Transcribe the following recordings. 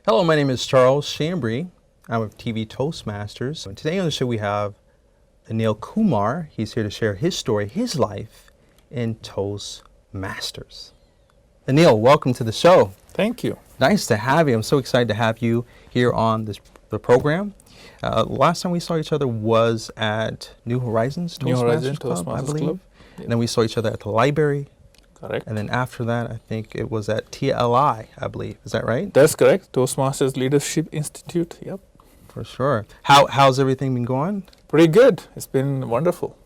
Hello, my name is Charles Shambry. I'm with TV Toastmasters. And today on the show we have Anil Kumar. He's here to share his story, his life in Toastmasters. Anil, welcome to the show. Thank you. Nice to have you. I'm so excited to have you here on the program. Last time we saw each other was at New Horizons Toastmasters Club, I believe. Club. Yep. And then we saw each other at the library. Correct. And then after that, I think it was at TLI, I believe. Is that right? That's correct. Toastmasters Leadership Institute. Yep. For sure. How's everything been going? Pretty good. It's been wonderful.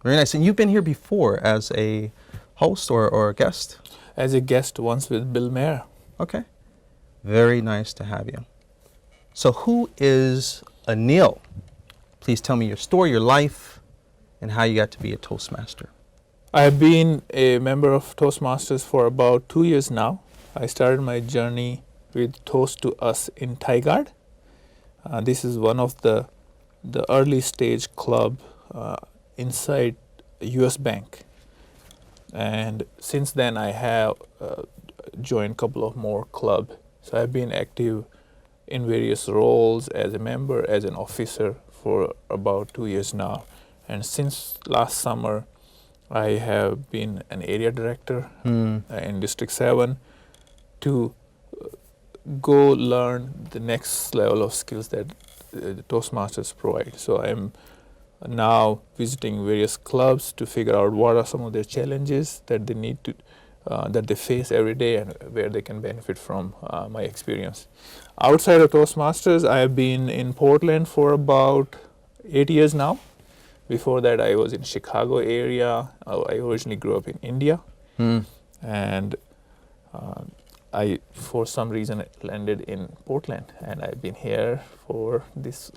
Very nice. And you've been here before as a host or a guest? As a guest once with Bill Mayer. Okay. Very nice to have you. So who is Anil? Please tell me your story, your life, and how you got to be a Toastmaster. I have been a member of Toastmasters for about 2 years now. I started my journey with Toast to Us in Tigard. This is one of the early stage club inside US Bank. And since then I have joined a couple of more clubs. So I've been active in various roles as a member, as an officer for about 2 years now. And since last summer, I have been an area director in District 7 to go learn the next level of skills that the Toastmasters provide. So I'm now visiting various clubs to figure out what are some of their challenges that they need to, that they face every day and where they can benefit from my experience. Outside of Toastmasters, I have been in Portland for about 8 years now. Before that, I was in Chicago area. I originally grew up in India, and I, for some reason, landed in Portland, and I've been here for this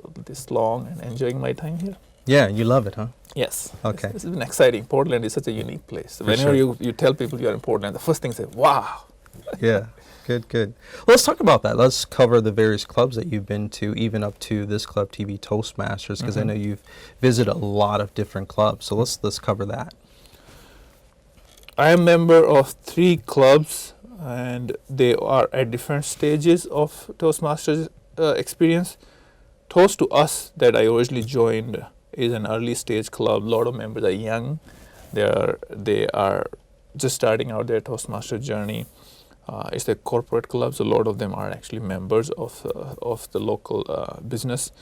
long and enjoying my time here. Yeah, you love it, huh? Yes. Okay. It's been exciting. Portland is such a unique place. For Whenever sure. you tell people you're in Portland, the first thing they say, wow. Yeah. Good. Well, let's talk about that. Let's cover the various clubs that you've been to, even up to this club, TV Toastmasters, because I know you've visited a lot of different clubs. So let's cover that. I am a member of 3 clubs, and they are at different stages of Toastmasters experience. Toast to Us, that I originally joined, is an early stage club. A lot of members are young. They are just starting out their Toastmaster journey. It's a corporate club, so a lot of them are actually members of the local business.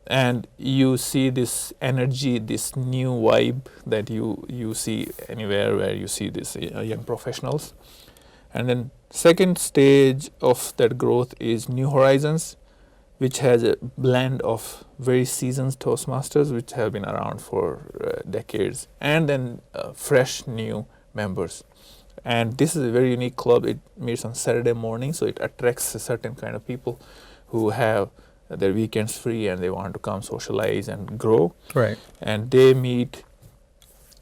And you see this energy, this new vibe that you see anywhere where you see these young professionals. And then second stage of that growth is New Horizons, which has a blend of very seasoned Toastmasters, which have been around for decades, and then fresh new members. And this is a very unique club. It meets on Saturday morning, so it attracts a certain kind of people who have their weekends free and they want to come socialize and grow. Right. And they meet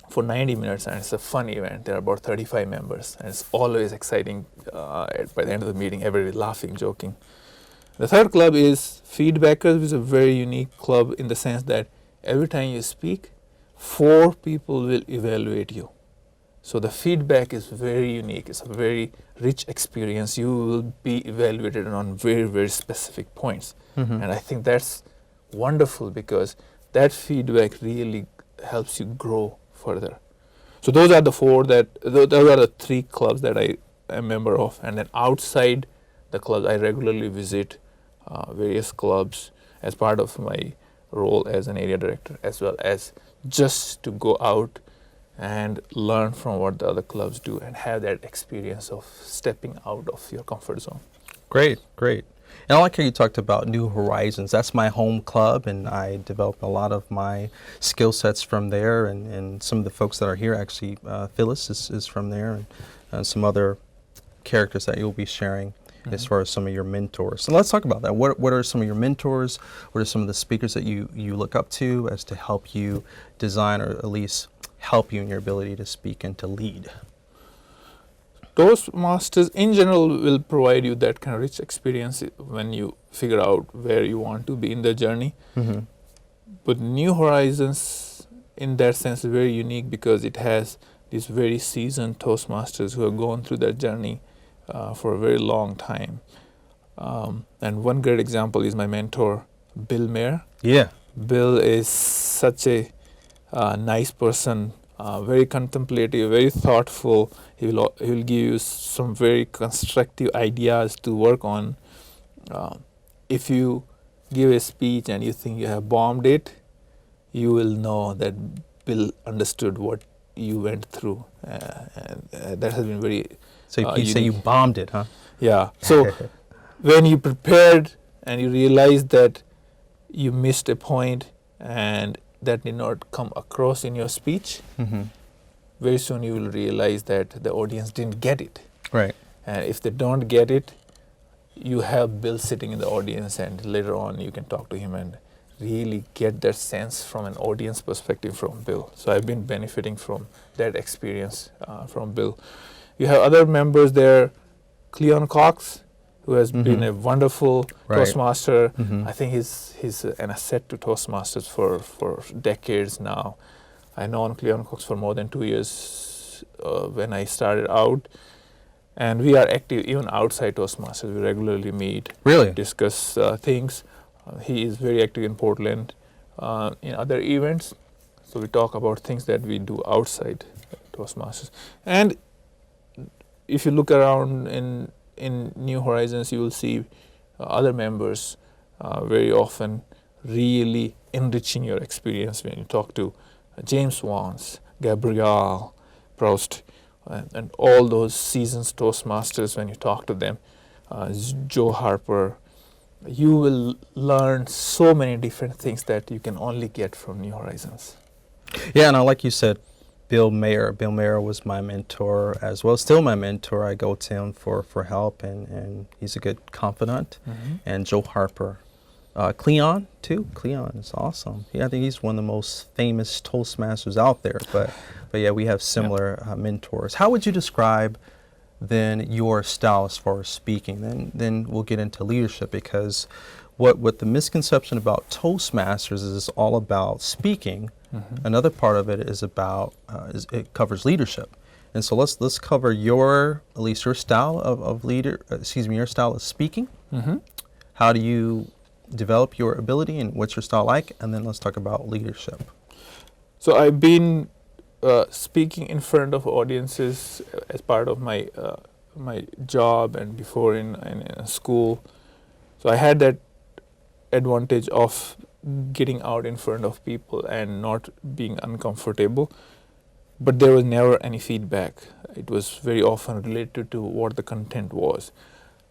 for 90 minutes, and it's a fun event. There are about 35 members, and it's always exciting. By the end of the meeting, everybody laughing, joking. The third club is Feedbackers, which is a very unique club in the sense that every time you speak, 4 people will evaluate you. So the feedback is very unique. It's a very rich experience. You will be evaluated on very, very specific points. And I think that's wonderful because that feedback really helps you grow further. So those are the 3 clubs that I am a member of. And then outside the clubs, I regularly visit various clubs as part of my role as an area director, as well as just to go out and learn from what the other clubs do and have that experience of stepping out of your comfort zone. Great. And I like how you talked about New Horizons. That's my home club, and I developed a lot of my skill sets from there. And some of the folks that are here, actually, Phyllis is from there, and some other characters that you'll be sharing as far as some of your mentors. So let's talk about that. What are some of your mentors? What are some of the speakers that you look up to as to help you design, or at least help you in your ability to speak and to lead? Toastmasters in general will provide you that kind of rich experience when you figure out where you want to be in the journey. But New Horizons in that sense is very unique because it has these very seasoned Toastmasters who have gone through that journey for a very long time. And one great example is my mentor, Bill Mayer. Yeah. Bill is such a nice person, very contemplative, very thoughtful. He will give you some very constructive ideas to work on. If you give a speech and you think you have bombed it, you will know that Bill understood what you went through, and that has been very. So you say you unique. bombed it, huh? Yeah. So when you prepared and you realized that you missed a point and that did not come across in your speech, Mm-hmm. very soon you will realize that the audience didn't get it. Right. And if they don't get it, you have Bill sitting in the audience, and later on you can talk to him and really get that sense from an audience perspective from Bill. So I've been benefiting from that experience from Bill. You have other members there, Cleon Cox, who has been a wonderful Right. Toastmaster. Mhm. I think he's an asset to Toastmasters for decades now. I known Cleon Cox for more than 2 years when I started out, and we are active even outside Toastmasters. We regularly meet, Really? discuss things. He is very active in Portland in other events, so we talk about things that we do outside Toastmasters. And if you look around in New Horizons, you will see other members very often really enriching your experience when you talk to James Vance, Gabrielle Proust, and all those seasoned Toastmasters. When you talk to them, Joe Harper, you will learn so many different things that you can only get from New Horizons. Yeah, and like you said, Bill Mayer. Bill Mayer was my mentor as well. Still my mentor. I go to him for help, and he's a good confidant. And Joe Harper. Cleon, too. Cleon is awesome. Yeah, I think he's one of the most famous Toastmasters out there. But yeah, we have similar mentors. How would you describe then your style as far as speaking? Then we'll get into leadership, because what the misconception about Toastmasters is all about speaking. Another part of it is about it covers leadership. And so let's cover at least your style of your style of speaking. How do you develop your ability, and what's your style like? And then let's talk about leadership. So I've been speaking in front of audiences as part of my my job and before in school. So I had that advantage of getting out in front of people and not being uncomfortable, but there was never any feedback. It was very often related to what the content was.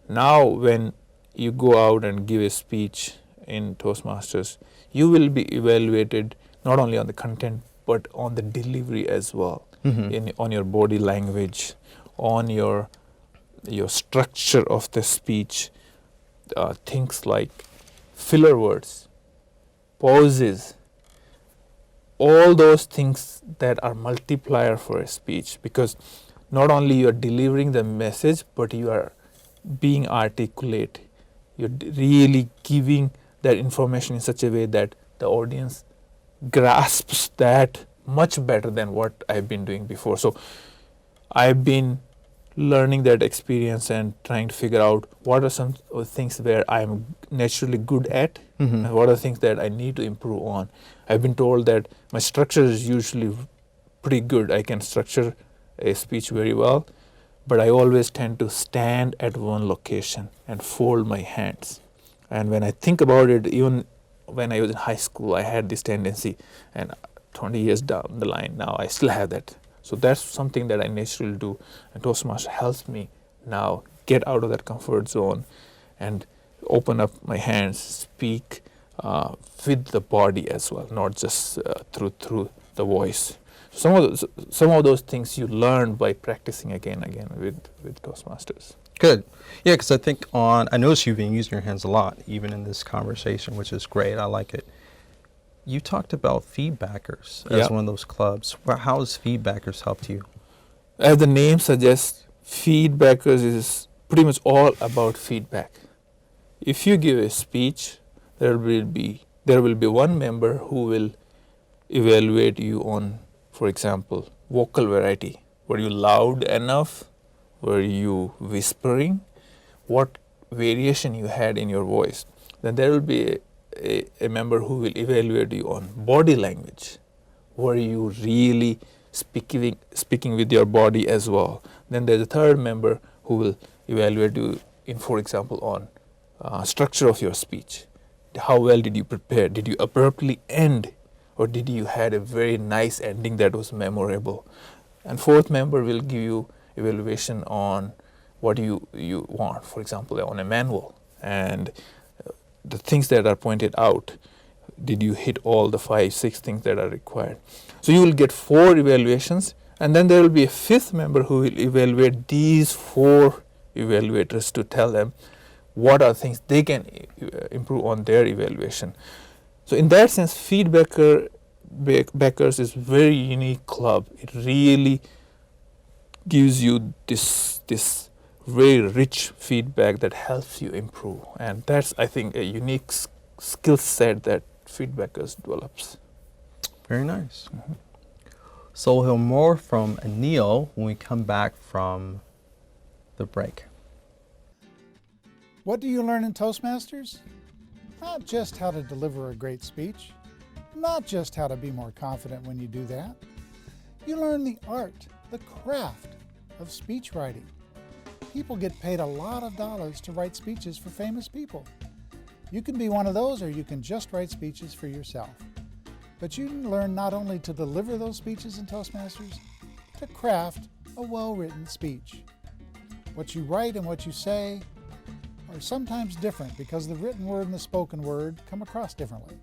Now when you go out and give a speech in Toastmasters, you will be evaluated not only on the content but on the delivery as well, on your body language, on your structure of the speech, things like filler words, pauses, all those things that are multiplier for a speech, because not only you are delivering the message, but you are being articulate. You're really giving that information in such a way that the audience grasps that much better than what I've been doing before. So I've been learning that experience and trying to figure out what are some things where I'm naturally good at and what are things that I need to improve on. I've been told that my structure is usually pretty good. I can structure a speech very well, but I always tend to stand at one location and fold my hands. And when I think about it, even when I was in high school, I had this tendency, and 20 years down the line now, I still have that. So that's something that I naturally do, and Toastmaster helps me now get out of that comfort zone and open up my hands, speak with the body as well, not just through the voice. Some of those things you learn by practicing again with Toastmasters. Good. Yeah, because I think I notice you've been using your hands a lot, even in this conversation, which is great. I like it. You talked about feedbackers as one of those clubs. How has feedbackers helped you? As the name suggests, feedbackers is pretty much all about feedback. If you give a speech, there will be one member who will evaluate you on, for example, vocal variety. Were you loud enough? Were you whispering? What variation you had in your voice, then there will be a member who will evaluate you on body language. Were you really speaking with your body as well? Then there's a third member who will evaluate you in, for example, on structure of your speech. How well did you prepare? Did you abruptly end, or did you had a very nice ending that was memorable? And fourth member will give you evaluation on what you want, for example, on a manual, and the things that are pointed out. Did you hit all the 5-6 things that are required? So you will get 4 evaluations, and then there will be a fifth member who will evaluate these 4 evaluators to tell them what are things they can improve on their evaluation. So in that sense, Feedbackers is very unique club. It really gives you this very rich feedback that helps you improve, and that's, I think, a unique skill set that Feedbackers develops. Very nice. Mm-hmm. So we'll hear more from Anil when we come back from the break. What do you learn in Toastmasters? Not just how to deliver a great speech, not just how to be more confident when you do that. You learn the art, the craft of speech writing. People get paid a lot of dollars to write speeches for famous people. You can be one of those, or you can just write speeches for yourself. But you can learn not only to deliver those speeches in Toastmasters, to craft a well-written speech. What you write and what you say are sometimes different because the written word and the spoken word come across differently.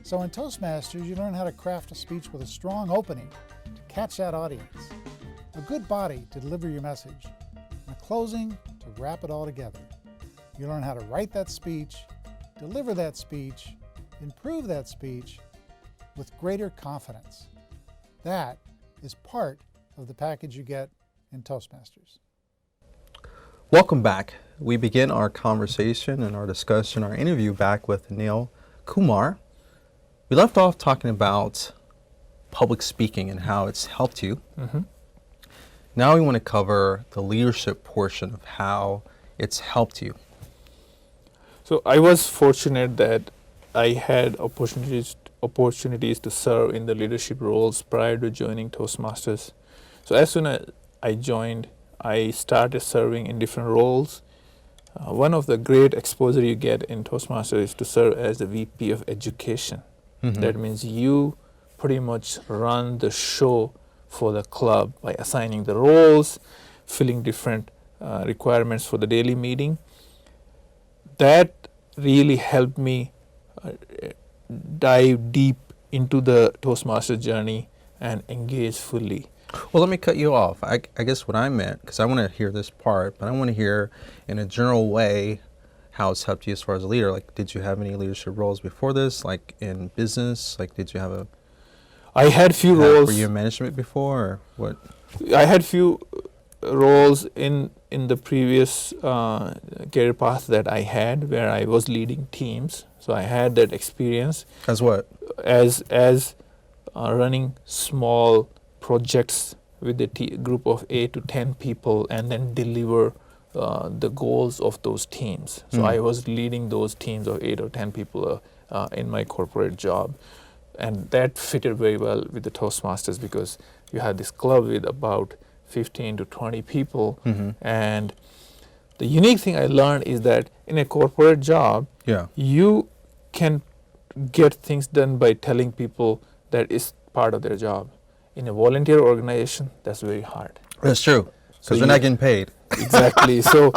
So in Toastmasters, you learn how to craft a speech with a strong opening to catch that audience, a good body to deliver your message, and a closing to wrap it all together. You learn how to write that speech, deliver that speech, improve that speech with greater confidence. That is part of the package you get in Toastmasters. Welcome back. We begin our conversation and our discussion, our interview back with Anil Kumar. We left off talking about public speaking and how it's helped you. Mm-hmm. Now we want to cover the leadership portion of how it's helped you. So I was fortunate that I had opportunities to serve in the leadership roles prior to joining Toastmasters. So as soon as I joined, I started serving in different roles. One of the great exposure you get in Toastmasters is to serve as the VP of Education. Mm-hmm. That means you pretty much run the show for the club by assigning the roles, filling different requirements for the daily meeting. That really helped me dive deep into the Toastmasters journey and engage fully. Well, let me cut you off. I guess what I meant, because I want to hear this part, but I want to hear in a general way how it's helped you as far as a leader. Like, did you have any leadership roles before this, like in business? Like, did you have a... I had few roles. Were you in management before, or what? I had few roles in the previous career path that I had, where I was leading teams. So I had that experience. As what? As running small projects with a group of 8 to 10 people, and then deliver the goals of those teams. So I was leading those teams of 8 or 10 people in my corporate job. And that fitted very well with the Toastmasters, because you had this club with about 15 to 20 people. Mm-hmm. And the unique thing I learned is that in a corporate job, you can get things done by telling people that is part of their job. In a volunteer organization, that's very hard. That's true, because they're not getting paid. Exactly. So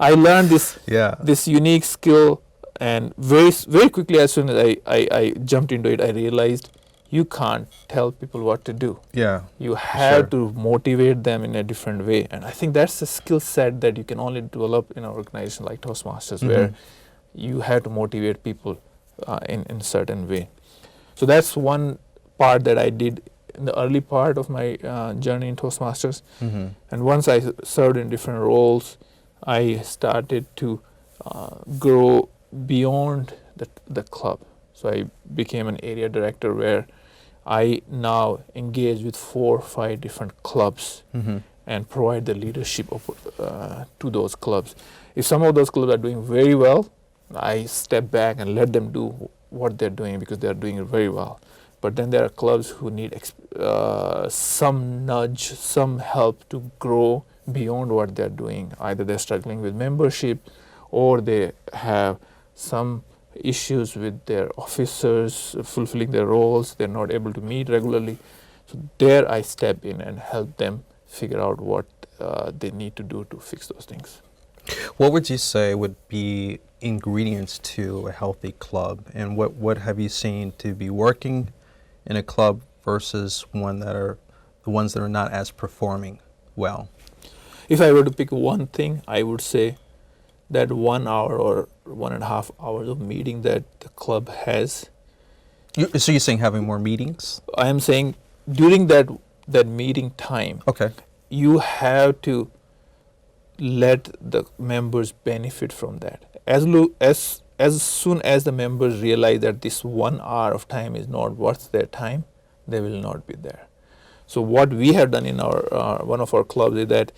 I learned this unique skill, and very quickly, as soon as I jumped into it, I realized you can't tell people what to do. Yeah. You have to motivate them in a different way. And I think that's a skill set that you can only develop in an organization like Toastmasters, where you have to motivate people in a certain way. So that's one part that I did in the early part of my journey in Toastmasters. Mm-hmm. And once I served in different roles, I started to grow beyond the club. So I became an area director, where I now engage with 4 or 5 different clubs and provide the leadership to those clubs. If some of those clubs are doing very well, I step back and let them do what they're doing because they're doing it very well. But then there are clubs who need some nudge, some help to grow beyond what they're doing. Either they're struggling with membership or they have some issues with their officers fulfilling their roles. They're not able to meet regularly. So there I step in and help them figure out what they need to do to fix those things. What would you say would be ingredients to a healthy club, and what have you seen to be working in a club versus the ones that are not as performing well? If I were to pick one thing, I would say that 1 hour or 1.5 hours of meeting that the club has. So you're saying having more meetings? I am saying during that meeting time, Okay. you have to let the members benefit from that. As soon as the members realize that this 1 hour of time is not worth their time, they will not be there. So what we have done in our one of our clubs is that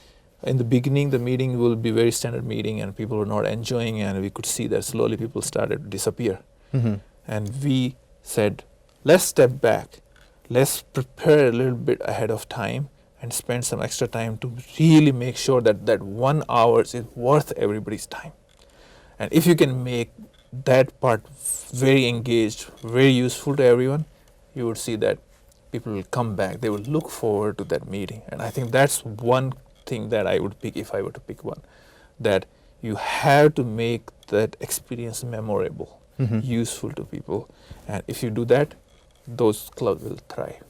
in the beginning the meeting will be very standard meeting and people were not enjoying, and we could see that slowly people started to disappear. Mm-hmm. And we said, let's step back, let's prepare a little bit ahead of time and spend some extra time to really make sure that that 1 hour is worth everybody's time. And if you can make that part very engaged, very useful to everyone, you would see that people will come back. They will look forward to that meeting. And I think that's one thing that I would pick if I were to pick one, that you have to make that experience memorable, Mm-hmm. useful to people. And if you do that, those clubs will thrive.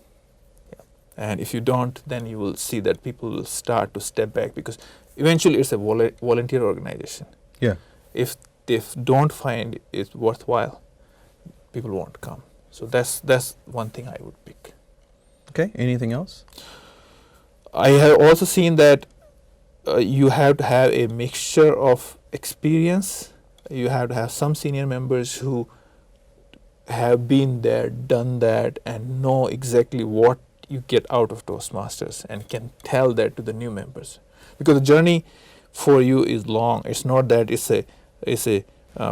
Yeah. And if you don't, then you will see that people will start to step back, because eventually it's a volunteer organization. Yeah. If they don't find it worthwhile, people won't come. So that's one thing I would pick. Okay. Anything else? I have also seen that you have to have a mixture of experience. You have to have some senior members who have been there, done that, and know exactly what you get out of Toastmasters and can tell that to the new members. Because the journey for you is long. It's not that it's a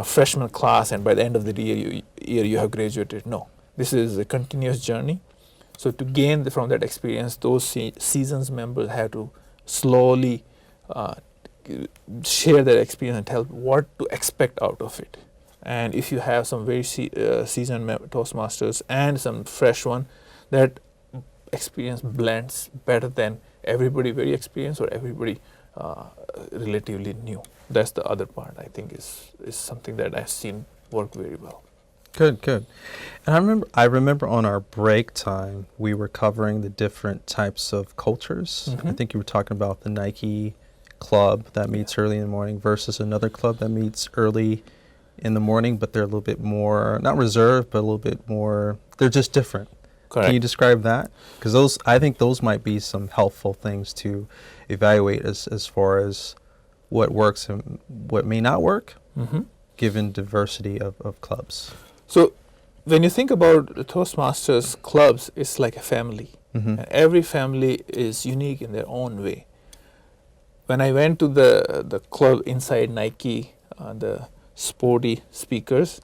freshman class and by the end of the year you have graduated. No, this is a continuous journey. So to gain from that experience, those seasoned members have to slowly share their experience and tell what to expect out of it. And if you have some very seasoned Toastmasters and some fresh one, that experience blends better than everybody very experienced or everybody relatively new. That's the other part, I think, is something that I've seen work very well. Good, good. And I remember on our break time, we were covering the different types of cultures. Mm-hmm. I think you were talking about the Nike club that meets early in the morning versus another club that meets early in the morning, but they're a little bit more, not reserved, but a little bit more, they're just different. Correct. Can you describe that? Because I think those might be some helpful things to evaluate as far as what works and what may not work, Mm-hmm. given diversity of clubs. So when you think about the Toastmasters clubs, it's like a family. Mm-hmm. And every family is unique in their own way. When I went to the club inside Nike, the sporty speakers,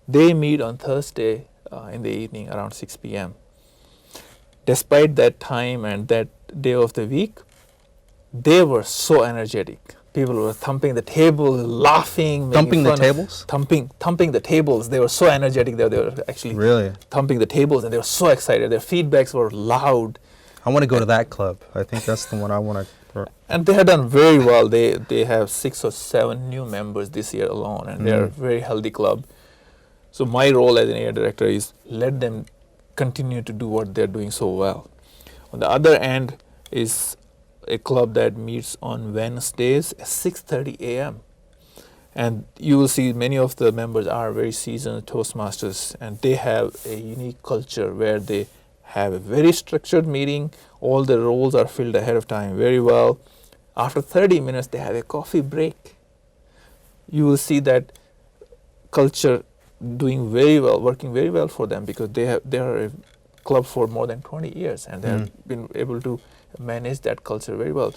they meet on Thursday in the evening around 6 p.m. Despite that time and that day of the week, they were so energetic. People were thumping the table, laughing, Thumping the tables? Thumping the tables. They were so energetic that they were actually Really? thumping the tables, and they were so excited. Their feedbacks were loud. I want to go to that club. I think that's the one I want to. And they have done very well. They have 6 or 7 new members this year alone, and they're a very healthy club. So my role as an area director is let them continue to do what they're doing so well. On the other end is a club that meets on Wednesdays at 6:30 a.m. And you will see many of the members are very seasoned Toastmasters, and they have a unique culture where they have a very structured meeting. All the roles are filled ahead of time very well. After 30 minutes, they have a coffee break. You will see that culture doing very well, working very well for them, because they are a club for more than 20 years, and they have been able to manage that culture very well.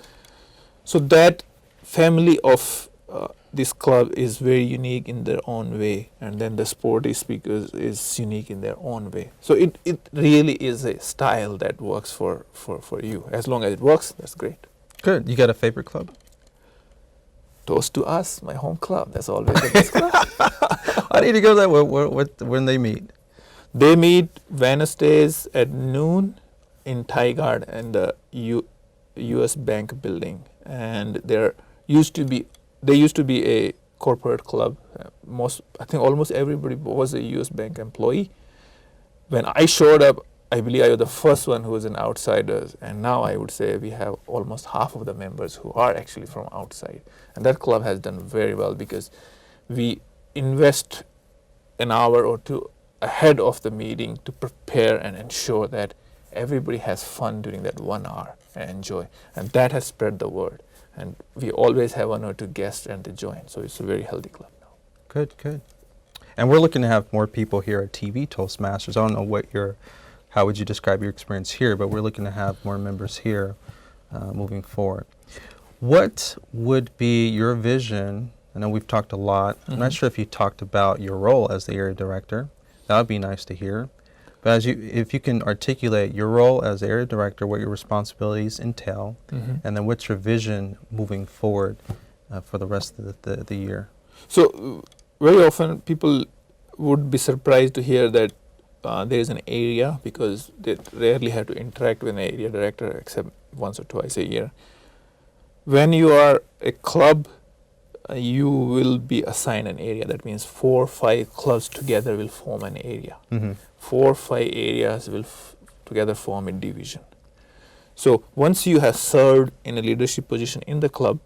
So that family of this club is very unique in their own way, and then the sporty speakers is unique in their own way. So it really is a style that works for you. As long as it works, that's great. Good. You got a favorite club? Toast to Us, my home club. That's always the best club. I need to go there. When they meet? They meet Wednesdays at noon in Tigard and the U.S. Bank building, and they used to be a corporate club. I think almost everybody was a U.S. Bank employee. When I showed up, I believe I was the first one who was an outsider, and now I would say we have almost half of the members who are actually from outside. And that club has done very well because we invest an hour or two ahead of the meeting to prepare and ensure that everybody has fun during that 1 hour and enjoy. And that has spread the word. And we always have 1 or 2 guests and they join. So it's a very healthy club now. Good, good. And we're looking to have more people here at TV Toastmasters. I don't know how would you describe your experience here, but we're looking to have more members here moving forward. What would be your vision? I know we've talked a lot. I'm not sure if you talked about your role as the area director. That would be nice to hear. But if you can articulate your role as area director, what your responsibilities entail, and then what's your vision moving forward for the rest of the year. So very often people would be surprised to hear that there is an area, because they rarely have to interact with an area director except once or twice a year. When you are a club, you will be assigned an area. That means 4 or 5 clubs together will form an area. 4 or 5 areas will together form a division. So once you have served in a leadership position in the club,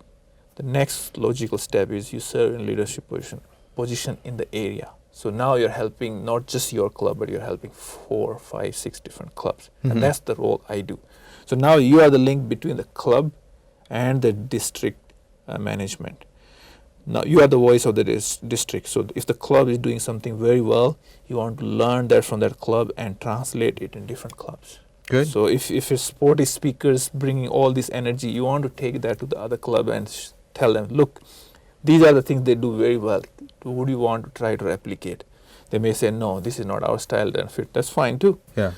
the next logical step is you serve in leadership position in the area. So now you're helping not just your club, but you're helping 4, 5, 6 different clubs. And that's the role I do. So now you are the link between the club and the district management. Now you are the voice of the district. So if the club is doing something very well, you want to learn that from that club and translate it in different clubs. Good. So if a sporty speaker is bringing all this energy, you want to take that to the other club and tell them, look, these are the things they do very well. Would you want to try to replicate? They may say, no, this is not our style and fit. That's fine too. Yeah.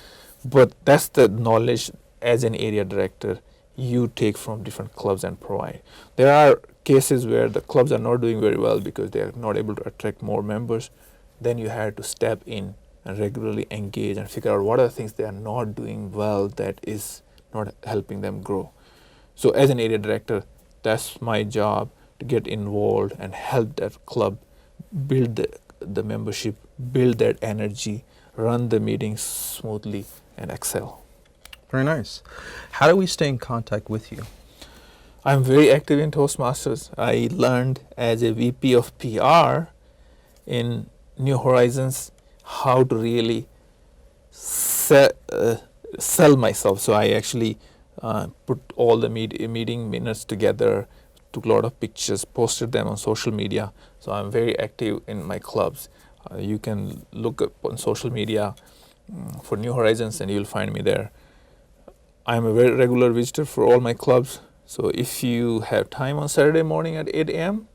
But that's the knowledge as an area director you take from different clubs and provide. There are cases where the clubs are not doing very well because they are not able to attract more members. Then you have to step in and regularly engage and figure out what are the things they are not doing well that is not helping them grow. So as an area director, that's my job, to get involved and help that club build the membership, build that energy, run the meetings smoothly, and excel. Very nice. How do we stay in contact with you? I'm very active in Toastmasters. I learned as a VP of PR in New Horizons how to really sell myself. So I actually put all the meeting minutes together, took a lot of pictures, posted them on social media. So I'm very active in my clubs. You can look up on social media for New Horizons and you'll find me there. I'm a very regular visitor for all my clubs. So if you have time on Saturday morning at 8 a.m.,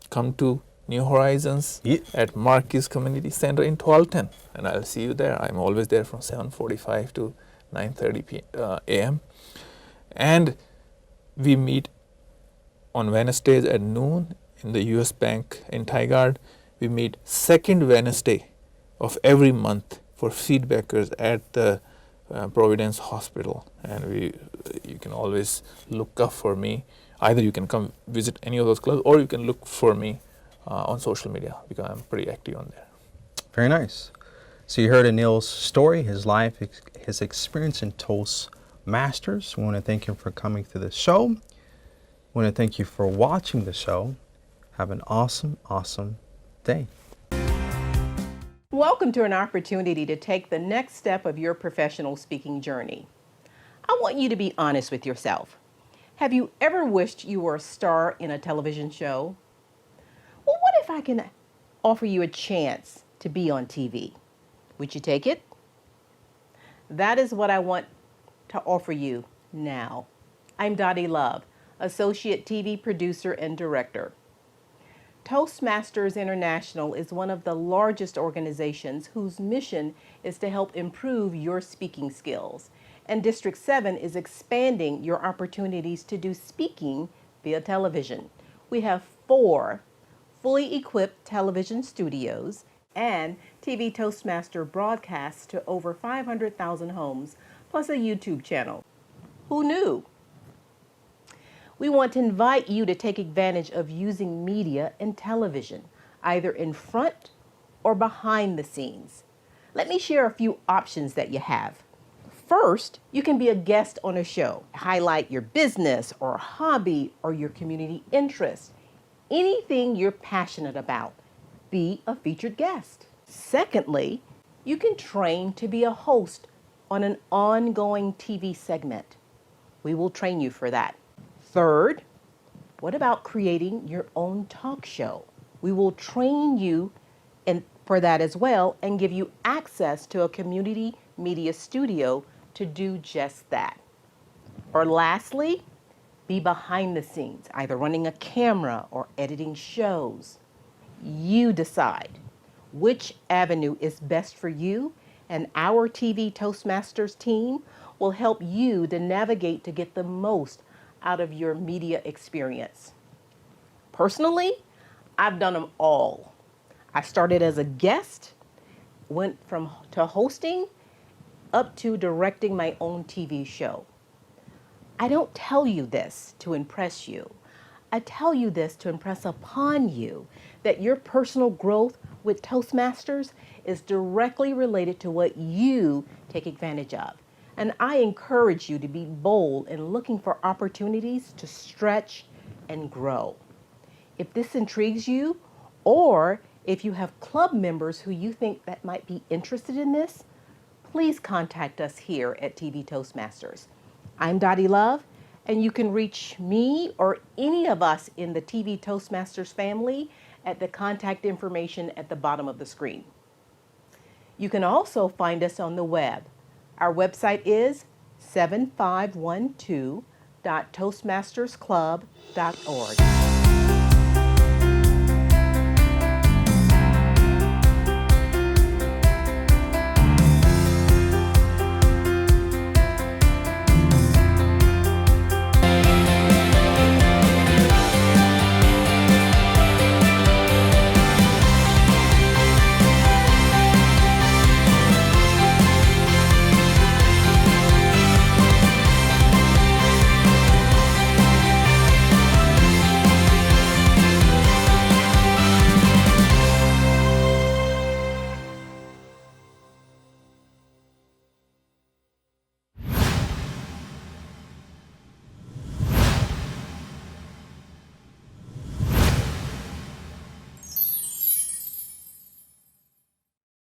come to New Horizons at Marquis Community Center in Tualatin, and I'll see you there. I'm always there from 7:45 to 9:30 a.m. And we meet on Wednesdays at noon in the U.S. Bank in Tigard. We meet second Wednesday of every month for feedbackers at the Providence Hospital, and you can always look up for me. Either you can come visit any of those clubs, or you can look for me on social media, because I'm pretty active on there. Very nice. So you heard Anil's story, his life, his experience in Toastmasters. We want to thank him for coming to the show. We want to thank you for watching the show. Have an awesome, awesome day. Welcome to an opportunity to take the next step of your professional speaking journey. I want you to be honest with yourself. Have you ever wished you were a star in a television show? Well, what if I can offer you a chance to be on TV? Would you take it? That is what I want to offer you now. I'm Dottie Love, Associate TV Producer and Director. Toastmasters International is one of the largest organizations whose mission is to help improve your speaking skills. And District 7 is expanding your opportunities to do speaking via television. We have 4 fully equipped television studios and TV Toastmaster broadcasts to over 500,000 homes, plus a YouTube channel. Who knew? We want to invite you to take advantage of using media and television, either in front or behind the scenes. Let me share a few options that you have. First, you can be a guest on a show. Highlight your business or hobby or your community interest. Anything you're passionate about. Be a featured guest. Secondly, you can train to be a host on an ongoing TV segment. We will train you for that. Third, what about creating your own talk show? We will train you for that as well and give you access to a community media studio to do just that. Or lastly, be behind the scenes, either running a camera or editing shows. You decide which avenue is best for you, and our TV Toastmasters team will help you to navigate to get the most out of your media experience. Personally, I've done them all. I started as a guest, went to hosting, up to directing my own TV show. I don't tell you this to impress you. I tell you this to impress upon you that your personal growth with Toastmasters is directly related to what you take advantage of. And I encourage you to be bold in looking for opportunities to stretch and grow. If this intrigues you, or if you have club members who you think that might be interested in this, please contact us here at TV Toastmasters. I'm Dottie Love, and you can reach me or any of us in the TV Toastmasters family at the contact information at the bottom of the screen. You can also find us on the web. Our website is 7512.toastmastersclub.org.